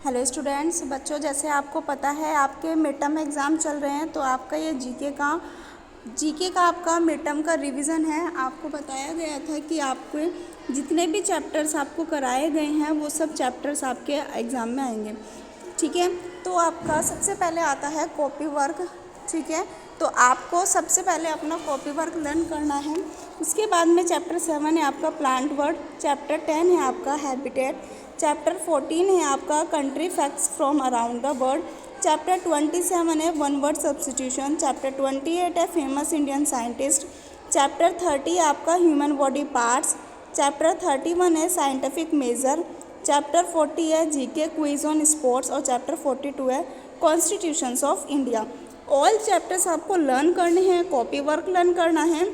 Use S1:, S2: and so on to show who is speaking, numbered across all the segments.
S1: Hello students, बच्चों जैसे आपको पता है आपके मिड टर्म एग्ज़ाम चल रहे हैं तो आपका ये जीके का आपका मिड टर्म का रिवीजन है। आपको बताया गया था कि आपके जितने भी चैप्टर्स आपको कराए गए हैं वो सब चैप्टर्स आपके एग्ज़ाम में आएंगे। ठीक है, तो आपका सबसे पहले आता है कॉपी वर्क। ठीक है, तो आपको सबसे पहले अपना कॉपी वर्क लर्न करना है। उसके बाद में चैप्टर 7 है आपका प्लांट वर्ड, चैप्टर 10 है आपका हैबिटेट, चैप्टर 14 है आपका country facts from around the world, chapter 27 है वन वर्ड सब्स्टिट्यूशन, चैप्टर 28 है फेमस इंडियन साइंटिस्ट, चैप्टर 30 आपका ह्यूमन बॉडी पार्ट्स, चैप्टर 31 है साइंटिफिक मेजर, चैप्टर 40 है जीके क्विज ऑन स्पोर्ट्स और चैप्टर 42 है constitutions of India. All chapters आपको learn करने हैं, कॉपी वर्क लर्न करना है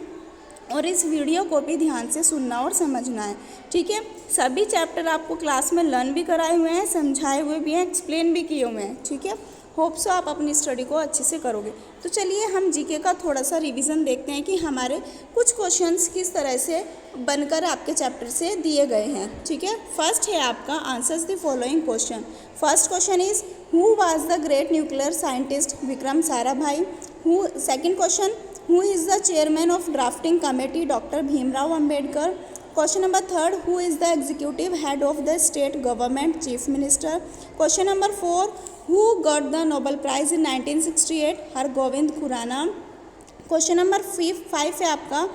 S1: और इस वीडियो को भी ध्यान से सुनना और समझना है। ठीक है, सभी चैप्टर आपको क्लास में लर्न भी कराए हुए हैं, समझाए हुए भी हैं, एक्सप्लेन भी किए हुए हैं। ठीक है, होप सो आप अपनी स्टडी को अच्छे से करोगे। तो चलिए हम जीके का थोड़ा सा रिवीजन देखते हैं कि हमारे कुछ क्वेश्चंस किस तरह से बनकर आपके चैप्टर से दिए गए हैं। ठीक है, फर्स्ट है आपका answers the following question. First question is who was the great nuclear scientist Vikram Sarabhai. Second question, who is the chairman of drafting committee Dr. Bhimrao Ambedkar. Question number 3, who is the executive head of the state government chief minister. Question number 4, who got the Nobel Prize in 1968 Hargobind Khurana. Question number 5 है आपका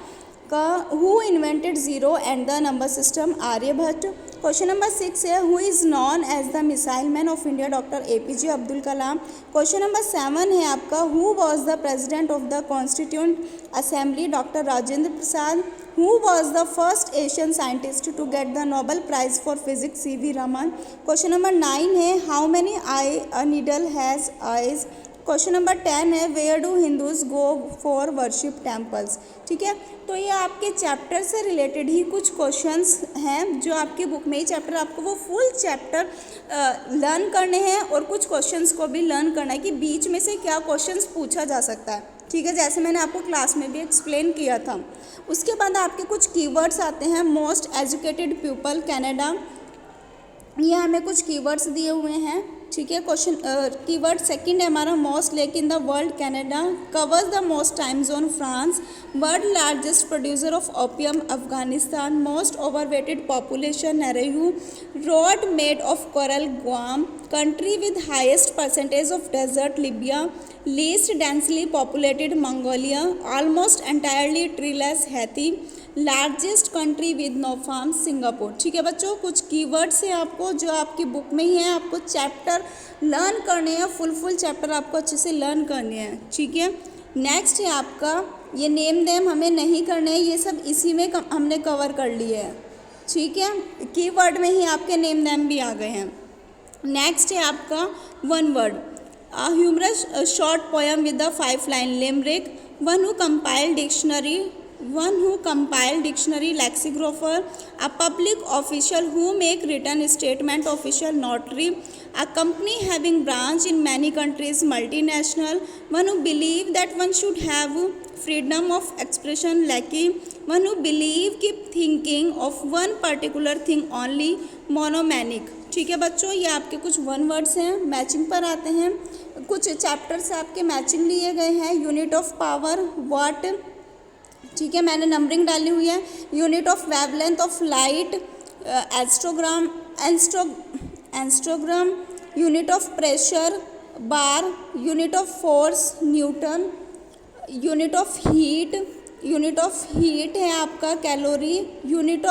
S1: who invented zero and the number system Aryabhata. Question number 6 है who is known as the missile man of India doctor APJ Abdul Kalam. Question number 7 है आपका who was the president of the constituent assembly doctor Rajendra Prasad. Who was the first Asian scientist to get the Nobel prize for physics CV Raman. Question number 9 है how many eye a needle has eyes. Question number 10 है where do Hindus go for worship temples. ठीक है, तो ये आपके chapter से related ही कुछ questions हैं जो आपकी बुक में ही चैप्टर आपको वो फुल चैप्टर लर्न करने हैं और कुछ क्वेश्चंस को भी लर्न करना है कि बीच में से क्या क्वेश्चंस पूछा जा सकता है. ठीक है, जैसे मैंने आपको क्लास में भी एक्सप्लेन किया था. उसके बाद आपके कुछ कीवर्ड्स आते हैं. मोस्ट एजुकेटेड पीपल कैनेडा, ये हमें कुछ कीवर्ड्स दिए हुए हैं. ठीक है, क्वेश्चन कीवर्ड सेकंड है हमारा most lake in the world Canada, covers the most time zone France, world largest producer of opium Afghanistan, most overweighted population Nauru, road made of coral Guam, country with highest percentage of desert Libya, least densely populated Mongolia, almost entirely treeless Haiti, largest country with no farm Singapore. ठीक है बच्चों, कुछ keywords हैं आपको जो आपकी book में ही है, आपको चैप्टर लर्न करने हैं, फुल चैप्टर आपको अच्छे से लर्न करने हैं. ठीक है, नेक्स्ट है आपका ये नेम देम हमें नहीं करने हैं, ये सब इसी में हमने कवर कर लिए हैं. ठीक है, कीवर्ड में ही आपके नेम देम भी आ गए हैं. नेक्स्ट है आपका one word, a humorous short poem with a 5-line limerick, one who compiled dictionary lexicographer, a public official who make written statement official notary, a company having branch in many countries multinational, one who believe that one should have freedom of expression lackey, one who believe keep thinking of one particular thing only monomanic. ठीक है बच्चों, ये आपके कुछ one words हैं. Matching पर आते हैं. कुछ चैप्टर से आपके मैचिंग लिए गए हैं. Unit of power watt. ठीक है, मैंने नंबरिंग डाली हुई है. Unit of wavelength of light angstrom, unit of pressure bar, unit of force newton, unit of heat है आपका calorie, unit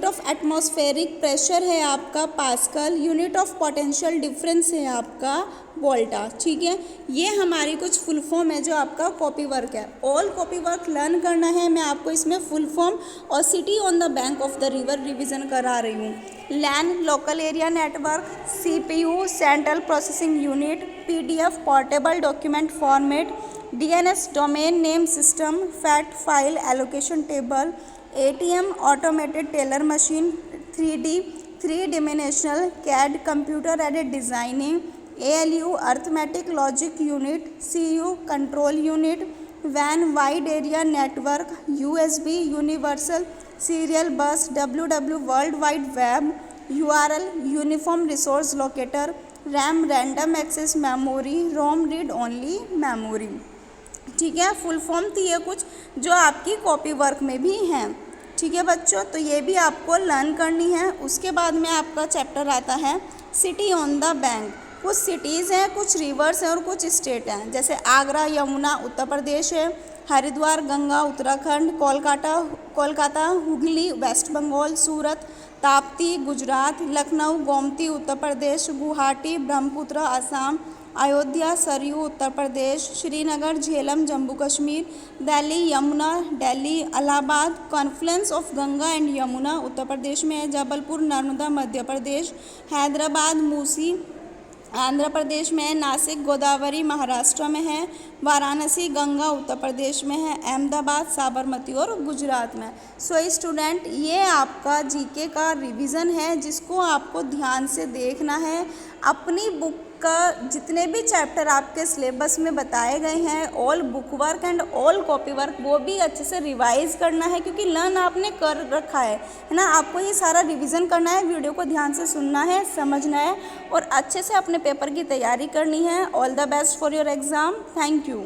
S1: of atmospheric pressure है आपका pascal, unit of potential difference है आपका वोल्टा. ठीक है, ये हमारी कुछ फुल फॉर्म है जो आपका कॉपी वर्क है. ऑल कॉपी वर्क लर्न करना है. मैं आपको इसमें फुल फॉर्म और city on the bank of the river revision करा रही हूँ. LAN local area network, CPU central processing unit, PDF portable document format, DNS domain name system, fact file allocation table, ATM automated teller machine, 3D 3-dimensional CAD computer aided designing, ALU arithmetic logic unit, CU control unit, वैन wide area network, USB universal serial bus, WW world wide web, URL uniform resource locator, RAM random access memory, ROM read only memory. ठीक है, full form थी ये कुछ जो आपकी copy work में भी हैं। ठीक है बच्चों, तो ये भी आपको लर्न करनी है। उसके बाद में आपका चैप्टर आता है सिटी ऑन द बैंक। कुछ सिटीज़ हैं, कुछ रिवर्स हैं और कुछ स्टेट हैं, जैसे आगरा यमुना उत्तर प्रदेश है, Haridwar Ganga Uttarakhand, Kolkata Hugli west Bengal, Surat Tapti Gujarat, Lucknow Gomti Uttar Pradesh, Guwahati Brahmaputra Assam, Ayodhya Sarayu Uttar Pradesh, Srinagar Jhelum Jammu Kashmir, Delhi Yamuna Delhi, Allahabad confluence of Ganga and Yamuna Uttar Pradesh में है, जबलपुर नर्मदा मध्य प्रदेश, हैदराबाद मूसी आंध्र प्रदेश में है, नासिक गोदावरी महाराष्ट्र में है, वाराणसी गंगा उत्तर प्रदेश में है, अहमदाबाद साबरमती और गुजरात में। सो स्टूडेंट, ये आपका जीके का रिवीजन है जिसको आपको ध्यान से देखना है। अपनी बुक का जितने भी चैप्टर आपके सिलेबस में बताए गए हैं, all book work and all copy work, वो भी अच्छे से रिवाइज करना है, क्योंकि लर्न आपने कर रखा है ना। आपको ये सारा रिवीजन करना है, वीडियो को ध्यान से सुनना है, समझना है और अच्छे से अपने पेपर की तैयारी करनी है। All the best for your exam. Thank you.